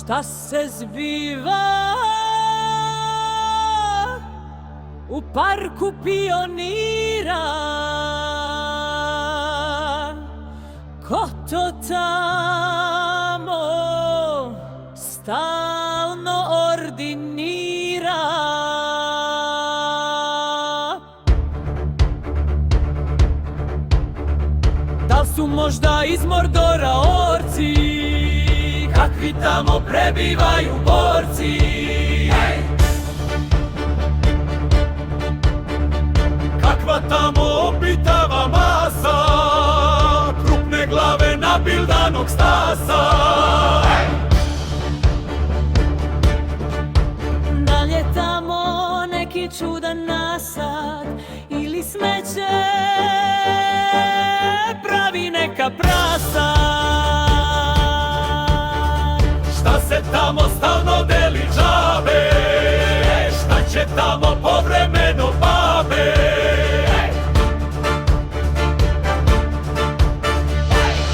Šta se zbiva u parku pionira? Ko to tamo stalno ordinira? Da li su možda iz Mordora orci, kakvi tamo prebivaju borci? Kakva tamo obitava masa, krupne glave nabildanog stasa. Da li je tamo neki čudan nasad ili smeće pravi neka prasa? Šta se tamo stalno deli džabe, šta će tamo povremeno babe?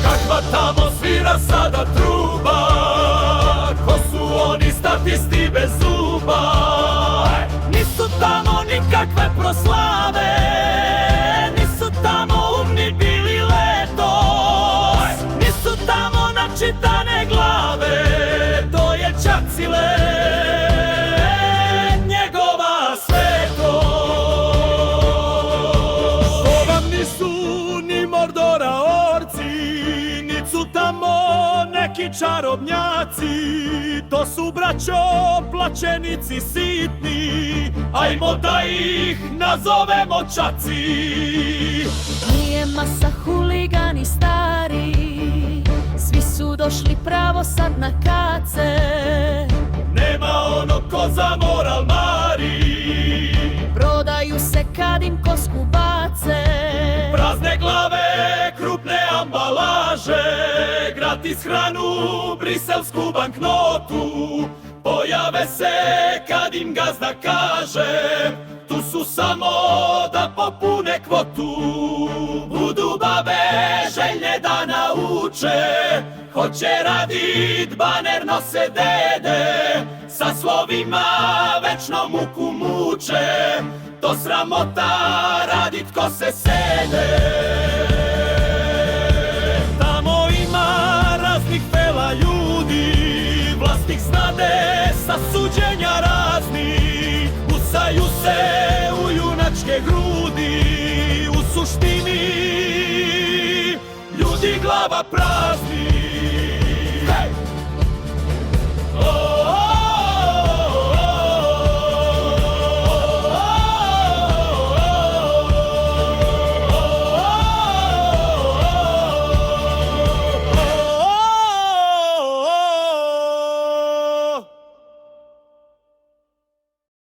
Kakva tamo svira sada truba, ko su oni statisti bez zuba? Nisu tamo nikakve proslave, nisu tamo umni bili letos, nisu tamo načitane glave, to je Čacile, njegova svetost. To vam nisu ni Mordora orci, nit su tamo neki čarobnjaci. To su braćo plaćenici sitni, ajmo da ih nazovemo čaci. Nije masa huligani stari, svi su došli pravo sad na kace. Nema ono ko za moral mari, Prodaju se kad im kosku bace. prazne glave, krupne ambalaže, gratis hranu, briselsku banknotu. Pojave se kad im gazda kaže, tu su samo da popune kvotu. Budu babe željne da nauče, hoće radit, baner nose dede, sa slovima večno muku muče. To sramota radit ko se sede. Tamo ima raznih fela ljudi, vlastih znade sa suđenja raznih. Usaju se u junačke grudi, u suštini ljudi glava prazni.